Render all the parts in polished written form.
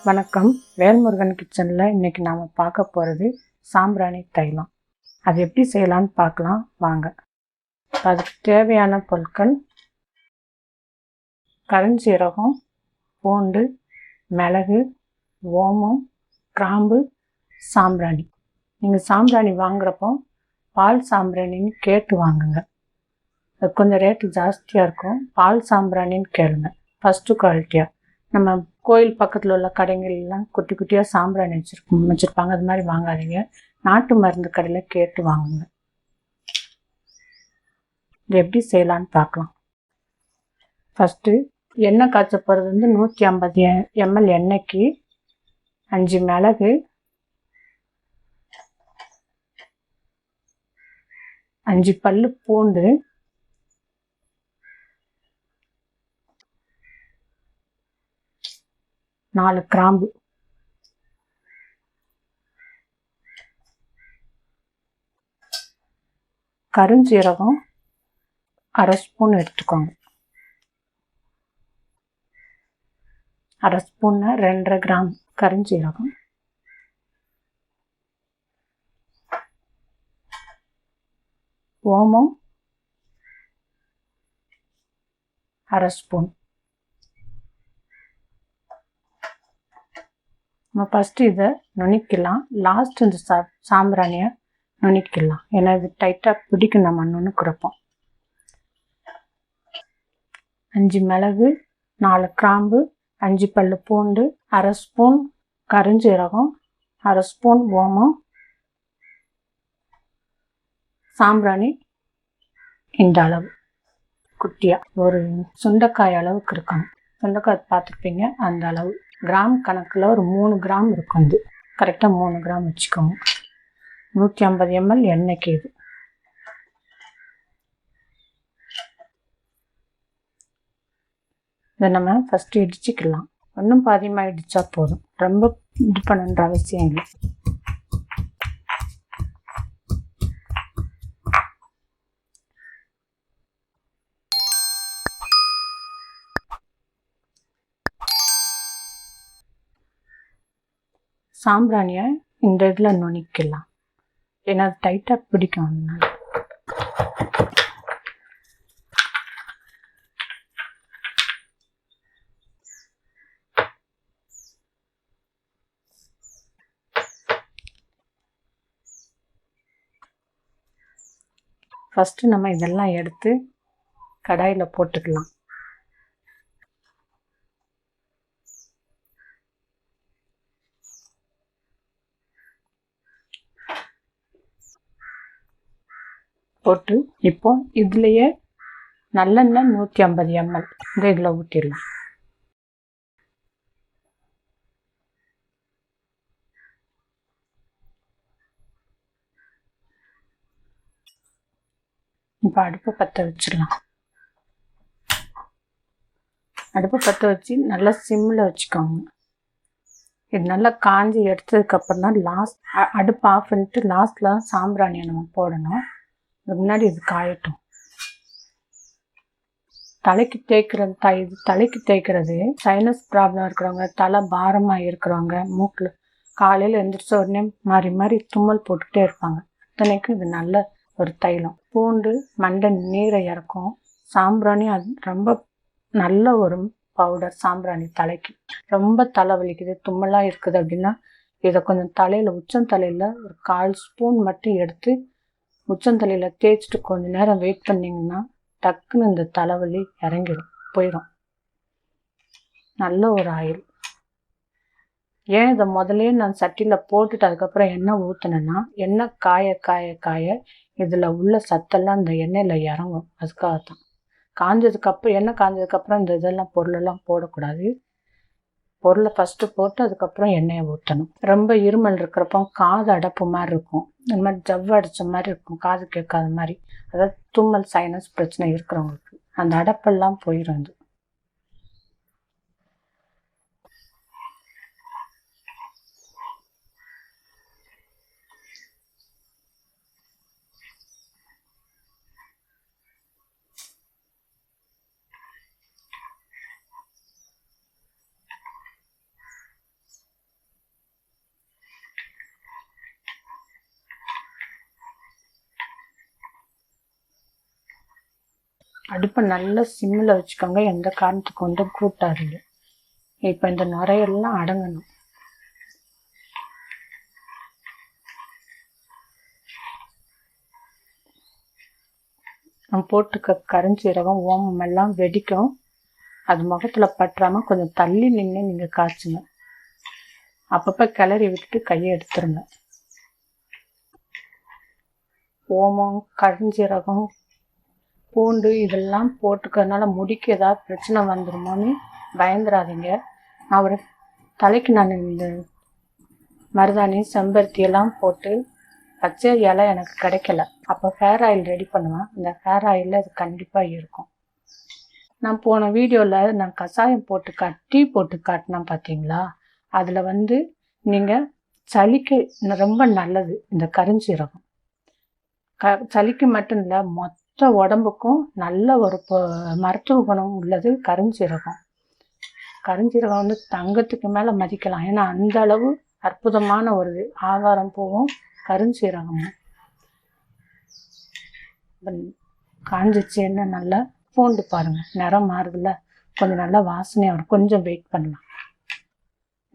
வணக்கம். வேல்முருகன் கிச்சனில் இன்றைக்கி நாம் பார்க்க போகிறது சாம்பிராணி தைலம். அது எப்படி செய்யலான்னு பார்க்கலாம் வாங்க. அதுக்கு தேவையான பொருட்கள்: கருஞ்சீரகம், பூண்டு, மிளகு, ஓமம், கிராம்பு, சாம்பிராணி. நீங்கள் சாம்பிராணி வாங்குகிறப்போ பால் சாம்பிராணின்னு கேட்டு வாங்குங்க. அது கொஞ்சம் ரேட்டு ஜாஸ்தியாக இருக்கும். பால் சாம்பிராணின்னு கேளுங்க, ஃபஸ்ட்டு குவாலிட்டியாக. நம்ம கோயில் பக்கத்தில் உள்ள கடைகள்லாம் குட்டி குட்டியாக சாம்பிராணி வச்சுருப்பாங்க. அது மாதிரி வாங்காதீங்க. நாட்டு மருந்து கடையில் கேட்டு வாங்குங்க. இது எப்படி செய்யலான்னு பார்க்கலாம். ஃபஸ்ட்டு எண்ணெய் காய்ச்ச போகிறது 150 ml எண்ணெய்க்கு 5 மிளகு, 5 பல்லு பூண்டு, 4 கிராம்பு, கருஞ்சீரகம் 1/2 ஸ்பூன் எடுத்துக்கோங்க. 1/2 ஸ்பூன்னா 2.5 கிராம் கருஞ்சீரகம், ஓமம் 1/2 ஸ்பூன். நம்ம ஃபஸ்ட்டு இதை நுணுக்கிடலாம். லாஸ்ட் இந்த சாம்பிராணியை நுணுக்கிடலாம். ஏன்னா இது டைட்டாக பிடிக்கும் நம்ம நுணுக்கிறப்போ. 5 மிளகு, 4 கிராம்பு, 5 பல்லு பூண்டு, 1/2 ஸ்பூன் கருஞ்சீரகம், 1/2 ஸ்பூன் ஓமம், சாம்பிராணி இந்த அளவு குட்டியாக ஒரு சுண்டைக்காய் அளவுக்கு இருக்கணும். சுண்டைக்காய் பார்த்துருப்பீங்க, அந்த அளவு. கிராம் கணக்கில் ஒரு 3 கிராம் இருக்கும். இது கரெக்டாக 3 கிராம் வச்சுக்கோங்க. 150 ml எண்ணெய்க்கு இது. இதை நம்ம ஃபஸ்ட்டு இடிச்சிக்கலாம். ஒன்றும் பாதியமாக இடித்தா போதும், ரொம்ப இது பண்ணணுன்ற அவசியம் இல்லை. சாம்பிராணியை இந்த இதில் நுணுக்கிடலாம். ஏன்னா அது டைட்டாக பிடிக்கும். அதனால ஃபஸ்ட்டு நம்ம இதெல்லாம் எடுத்து கடாயில் போட்டுக்கலாம். போட்டு இப்போ இதுலேயே நல்லெண்ணெய் 150 ml இந்த இதில் ஊற்றிடலாம். இப்போ அடுப்பை பற்ற வச்சிடலாம். அடுப்பை பற்ற வச்சு நல்லா சிம்மில் வச்சுக்கோங்க. இது நல்லா காஞ்சி எடுத்ததுக்கப்புறம் தான் அடுப்பு ஆஃப் பண்ணிட்டு லாஸ்ட்டில் தான் சாம்பிராணியை நம்ம போடணும். அதுக்கு முன்னாடி இது காயட்டும். தலைக்கு தேய்க்கிறது சைனஸ் ப்ராப்ளம் இருக்கிறவங்க, தலை பாரமாக இருக்கிறவங்க, மூக்கில் காலையில் எழுந்திரிச்ச உடனே மாறி தும்மல் போட்டுக்கிட்டே இருப்பாங்க. அத்தனைக்கும் இது நல்ல ஒரு தைலம். பூண்டு மண்டை நீரை இறக்கும். சாம்பிராணி அது ரொம்ப நல்ல ஒரு பவுடர். சாம்பிராணி தலைக்கு ரொம்ப தலை வலிக்குது, தும்மலாக இருக்குது அப்படின்னா இதை கொஞ்சம் தலையில் உச்சந்தலையில் ஒரு 1/4 ஸ்பூன் மட்டும் எடுத்து உச்சந்தலையில் தேய்ச்சிட்டு கொஞ்சம் நேரம் வெயிட் பண்ணிங்கன்னா டக்குன்னு இந்த தலைவலி போயிடும். நல்ல ஒரு ஆயில். ஏன் இதை முதலே நான் சட்டியில் போட்டுட்டு அதுக்கப்புறம் எண்ணெய் ஊற்றினேன்னா எண்ணெய் காய காய காய இதில் உள்ள சத்தெல்லாம் இந்த எண்ணெயில் இறங்கும். அதுக்காகத்தான். எண்ணெய் காஞ்சதுக்கப்புறம் இந்த இதெல்லாம் பொருளெல்லாம் போடக்கூடாது. பொருளை ஃபஸ்ட்டு போட்டு அதுக்கப்புறம் எண்ணெயை ஊற்றணும். ரொம்ப இருமல் இருக்கிறப்போ காது அடைப்பு மாதிரி இருக்கும். இந்த மாதிரி ஜவ்வு அடித்த மாதிரி இருக்கும், காது கேட்காத மாதிரி. அதாவது தும்மல் சைனஸ் பிரச்சனை இருக்கிறவங்களுக்கு அந்த அடைப்பெல்லாம் போயிடும். அடுப்பை நல்லா சிம்மில் வச்சுக்கோங்க, எந்த காரணத்துக்கு வந்து கூட்டாதீங்க. இப்போ இந்த நுரையெல்லாம் அடங்கணும். நம்ம போட்டுக்க கருஞ்சீரகம் ஓமம் எல்லாம் வெடிக்கும். அது முகத்தில் பற்றாமல் கொஞ்சம் தள்ளி நின்று நீங்கள் காய்ச்சுங்க. அப்பப்போ கிளறி விட்டுட்டு கையை எடுத்துருங்க. ஓமம் கருஞ்சீரகம் பூண்டு இதெல்லாம் போட்டுக்கிறதுனால முடிக்கு ஏதாவது பிரச்சனை வந்துடுமோன்னு பயந்துடாதீங்க. அவர் தலைக்கு நான் இந்த மருதாணி செம்பருத்தி எல்லாம் போட்டு பச்சை இலை எனக்கு கிடைக்கல, அப்போ ஹேர் ஆயில் ரெடி பண்ணுவேன். இந்த ஹேர் ஆயிலில் அது கண்டிப்பாக இருக்கும். நான் போன வீடியோவில் நான் கஷாயம் போட்டு டீ போட்டு காட்டினேன் பார்த்தீங்களா, அதில் வந்து நீங்கள் சளிக்கு ரொம்ப நல்லது இந்த கருஞ்சீரகம். சளிக்கு மட்டும் இல்லை, மொத்த உடம்புக்கும் நல்ல ஒரு மருத்துவ குணம் உள்ளது கருஞ்சீரகம். கருஞ்சீரகம் வந்து தங்கத்துக்கு மேலே மதிக்கலாம். ஏன்னா அந்த அளவு அற்புதமான ஒரு ஆகாரம் போகும் கருஞ்சீரகமும். காஞ்சிச்சுன்னு நல்லா பூண்டு பாருங்கள், நிறம் மாறுதுல, கொஞ்சம் நல்லா வாசனையாக வரும். கொஞ்சம் வெயிட் பண்ணலாம்,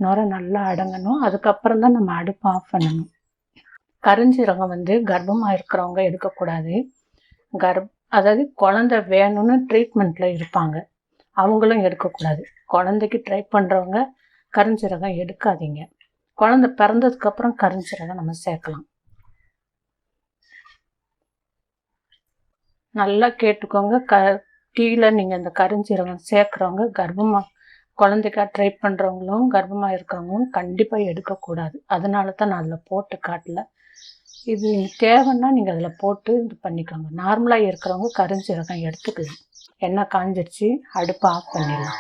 நுரை நல்லா அடங்கணும். அதுக்கப்புறம் தான் நம்ம அடுப்பு ஆஃப் பண்ணணும். கருஞ்சீரகம் வந்து கர்ப்பமாக இருக்கிறவங்க எடுக்கக்கூடாது. அதாவது குழந்தை வேணும்னு ட்ரீட்மெண்ட்டில் இருப்பாங்க, அவங்களும் எடுக்கக்கூடாது. குழந்தைக்கு ட்ரை பண்ணுறவங்க கருஞ்சீரகம் எடுக்காதீங்க. குழந்தை பிறந்ததுக்கப்புறம் கருஞ்சீரகம் நம்ம சேர்க்கலாம். நல்லா கேட்டுக்கோங்க, டீயில் நீங்கள் இந்த கருஞ்சீரகம் சேர்க்குறவங்க கர்ப்பமாக குழந்தைக்காக ட்ரை பண்ணுறவங்களும் கர்ப்பமாக இருக்கிறவங்களும் கண்டிப்பாக எடுக்கக்கூடாது. அதனால தான் நான் அதில் போட்டு காட்டல. இது நீங்கள் தேவைன்னா நீங்கள் அதில் போட்டு இது பண்ணிக்கோங்க. நார்மலாக இருக்கிறவங்க கருஞ்சீரகம் எடுத்துக்கலாம். எண்ணெய் காஞ்சிடுச்சு, அடுப்பை ஆஃப் பண்ணிடலாம்.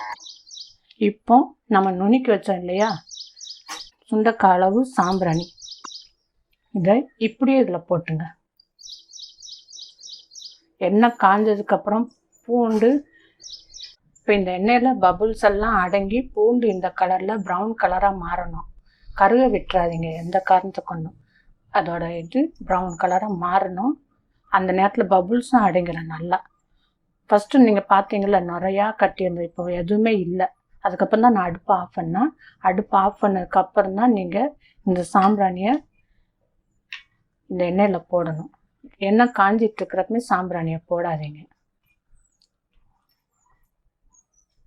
இப்போ நம்ம நுணுக்கி வச்சோம் இல்லையா சுண்டக்காய் அளவு சாம்பிராணி, இதை இப்படியே இதில் போட்டுங்க. எண்ணெய் காஞ்சதுக்கப்புறம் பூண்டு, இப்போ இந்த எண்ணெயில் பபுள்ஸ் எல்லாம் அடங்கி பூண்டு இந்த கலரில் ப்ரௌன் கலராக மாறணும். கருக விட்டுறாதீங்க எந்த காரணத்துக்கு ஒன்றும். அதோட இது ப்ரௌன் கலராக மாறணும். அந்த நேரத்தில் பபுள்ஸும் அடங்கிடும் நல்லா. ஃபஸ்ட்டு நீங்கள் பார்த்தீங்களா நிறையா கட்டியிருந்தது, இப்போ எதுவுமே இல்லை. அதுக்கப்புறம் தான் நான் அடுப்பை ஆஃப் பண்ணேன். அடுப்பு ஆஃப் பண்ணதுக்கப்புறம் தான் நீங்கள் இந்த சாம்பிராணியை இந்த எண்ணெயில் போடணும். எண்ணெய் காஞ்சிட்டு இருக்கிறப்பமே சாம்பிராணியை போடாதீங்க.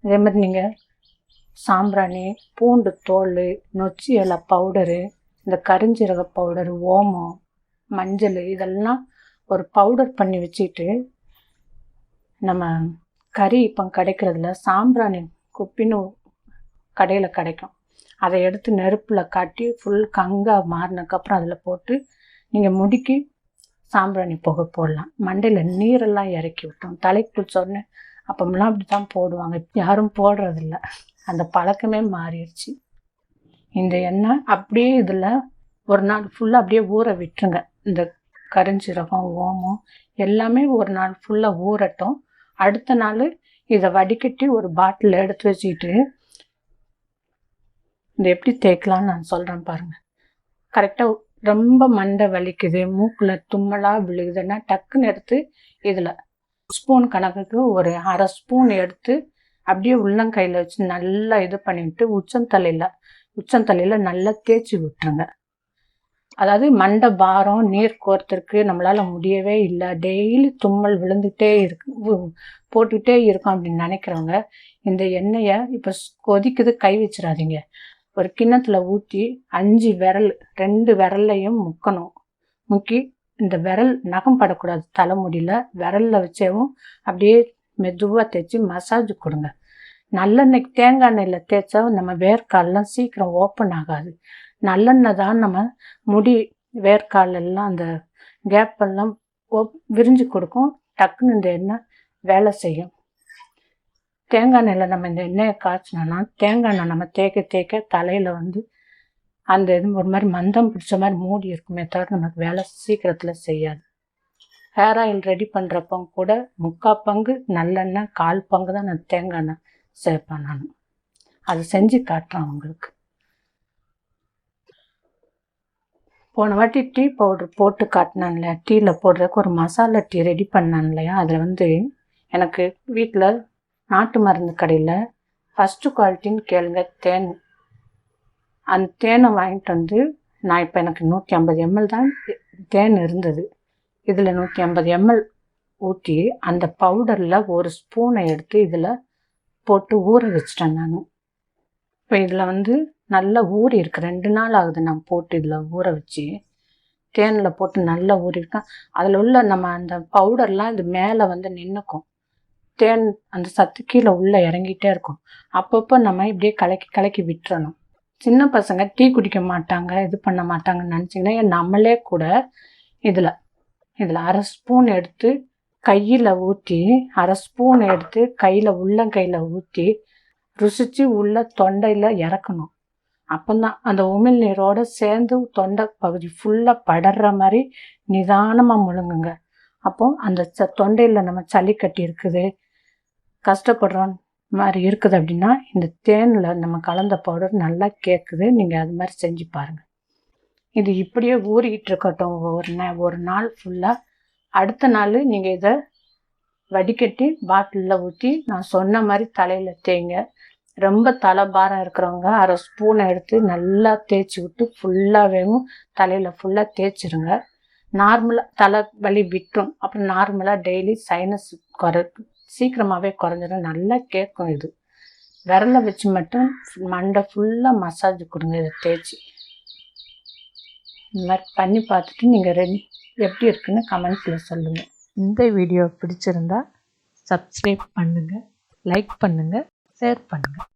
இதே மாதிரி நீங்கள் சாம்பிராணி, பூண்டு தோல், நொச்சி இலை பவுடரு, இந்த கருஞ்சீரக பவுடரு, ஓமம், மஞ்சள் இதெல்லாம் ஒரு பவுடர் பண்ணி வச்சுட்டு, நம்ம கறி இப்போ கிடைக்கிறதுல சாம்பிராணி குப்பின்னு கடையில் கிடைக்கும், அதை எடுத்து நெருப்பில் காட்டி ஃபுல் கங்காக மாறினதுக்கப்புறம் அதில் போட்டு நீங்கள் முடிக்கி சாம்பிராணி புகை போடலாம். மண்டையில் நீரெல்லாம் இறக்கி விட்டோம். தலைக்கு குளிச்சோடனே அப்போமெல்லாம் அப்படி தான் போடுவாங்க, யாரும் போடுறதில்ல. அந்த பழக்கமே மாறிடுச்சு. இந்த எண்ணெய் அப்படியே இதில் ஒரு நாள் ஃபுல்லாக அப்படியே ஊற விட்டுருங்க. இந்த கருஞ்சீரகம் ஓமம் எல்லாமே ஒரு நாள் ஃபுல்லாக ஊறட்டும். அடுத்த நாள் இதை வடிகட்டி ஒரு பாட்டில் எடுத்து வச்சுக்கிட்டு இந்த எப்படி தேய்க்கலான்னு நான் சொல்கிறேன் பாருங்கள். கரெக்டாக ரொம்ப மண்டை வலிக்குது, மூக்கில் தும்மலாக விழுகுதுன்னா டக்குன்னு எடுத்து இதில் ஸ்பூன் கணக்குக்கு ஒரு அரை ஸ்பூன் எடுத்து அப்படியே உள்ளங்கையில் வச்சு நல்லா இது பண்ணிவிட்டு உச்சந்தலையில் நல்லா தேய்ச்சி விட்டுருங்க. அதாவது மண்டை பாரம் நீர் கோர்த்துருக்கு, நம்மளால் முடியவே இல்லை, டெய்லி தும்மல் விழுந்துகிட்டே இருக்கு, போட்டுக்கிட்டே இருக்கும் அப்படின்னு நினைக்கிறவங்க இந்த எண்ணெயை இப்போ கொதிக்குது கை வச்சிடாதீங்க. ஒரு கிண்ணத்தில் ஊற்றி 5 விரல் 2 விரல்லையும் முக்கணும். முக்கி இந்த விரல் நகம் படக்கூடாது, தலைமுடியில் விரலில் வச்சேவும் அப்படியே மெதுவாக தேய்ச்சி மசாஜ் கொடுங்க. நல்லெண்ணெய் தேங்காய் எண்ணெயில் தேய்ச்சா நம்ம வேர்க்காலெலாம் சீக்கிரம் ஓப்பன் ஆகாது. நல்லெண்ணெய் தான் நம்ம முடி வேர்க்காலெல்லாம் அந்த கேப்பெல்லாம் விரிஞ்சு கொடுக்கும். டக்குன்னு இந்த எண்ணெய் வேலை செய்யும். தேங்காய் எண்ணெயில் நம்ம இந்த எண்ணெயை காய்ச்சினோன்னா தேங்காய் எண்ணெய் நம்ம தேய்க்க தலையில் வந்து அந்த இது ஒரு மாதிரி மந்தம் பிடிச்ச மாதிரி மூடி இருக்குமே தவிர நமக்கு வேலை சீக்கிரத்தில் செய்யாது. ஹேர் ஆயில் ரெடி பண்ணுறப்போ கூட 3/4 பங்கு நல்லெண்ணெய், 1/4 பங்கு தான் நான் தேங்காய் எண்ணெய் சேர்ப்பேன். நான் அதை செஞ்சு காட்டுறேன் உங்களுக்கு. போன வாட்டி டீ பவுடர் போட்டு காட்டினேன் இல்லையா, டீயில் போடுறதுக்கு ஒரு மசாலா டீ ரெடி பண்ணேன் இல்லையா, அதில் வந்து எனக்கு வீட்டில் நாட்டு மருந்து கடையில் ஃபஸ்ட்டு குவாலிட்டின்னு கேளுங்க தேன். அந்த தேனை வாங்கிட்டு வந்து நான் இப்போ எனக்கு 150 ml தான் தேன் இருந்தது. இதில் 150 ml ஊற்றி அந்த பவுடரில் ஒரு ஸ்பூனை எடுத்து இதில் போட்டு ஊற வச்சிட்டேன் நான். இப்போ இதில் வந்து நல்லா ஊறி இருக்கு. 2 நாள் ஆகுது நான் போட்டு இதில் ஊற வச்சு தேனில் போட்டு நல்லா ஊறியிருக்கேன். அதில் உள்ள நம்ம அந்த பவுடர்லாம் இது மேலே வந்து நின்றுக்கும். தேன் அந்த சத்து கீழே உள்ளே இறங்கிட்டே இருக்கும். அப்பப்போ நம்ம இப்படியே கலக்கி கலக்கி விட்டுறணும். சின்ன பசங்க டீ குடிக்க மாட்டாங்க, இது பண்ண மாட்டாங்கன்னு நினச்சிங்கன்னா நம்மளே கூட இதில் 1/2 ஸ்பூன் எடுத்து கையில் ஊற்றி 1/2 ஸ்பூன் எடுத்து கையில் உள்ளங்கையில் ஊற்றி ருசித்து உள்ள தொண்டையில் இறக்கணும். அப்போதான் அந்த உமிழ்நீரோடு சேர்ந்து தொண்டை பகுதி ஃபுல்லாக படர்ற மாதிரி நிதானமாக முழுங்குங்க. அப்போது அந்த தொண்டையில் நம்ம சளி கட்டி இருக்குது, கஷ்டப்படுறோம் மாதிரி இருக்குது அப்படின்னா இந்த தேனில் நம்ம கலந்த பவுடர் நல்லா கேட்குது. நீங்கள் அது மாதிரி செஞ்சு பாருங்கள். இது இப்படியே ஊறிக்கிட்டு இருக்கட்டும் ஒரு நாள் ஃபுல்லாக. அடுத்த நாள் நீங்கள் இதை வடிகட்டி பாட்டிலில் ஊற்றி நான் சொன்ன மாதிரி தலையில் தேய்ங்க. ரொம்ப தலை பாரம் இருக்கிறவங்க 1/2 ஸ்பூனை எடுத்து நல்லா தேய்ச்சி விட்டு ஃபுல்லாகவேவும் தலையில் ஃபுல்லாக தேய்ச்சிருங்க. நார்மலாக தலை வலி விட்டுரும். அப்புறம் நார்மலாக டெய்லி சைனஸ் சீக்கிரமாகவே குறைஞ்சிடும். நல்லா கேட்கும். இது விரலை வச்சு மட்டும் மண்டை ஃபுல்லாக மசாஜ் கொடுங்க. இதை தேய்ச்சி இந்த மாதிரி பண்ணி பார்த்துட்டு நீங்கள் எப்படி இருக்குன்னு கமெண்ட்ஸில் சொல்லுங்கள். இந்த வீடியோ பிடிச்சிருந்தா சப்ஸ்கிரைப் பண்ணுங்கள், லைக் பண்ணுங்கள், ஷேர் பண்ணுங்கள்.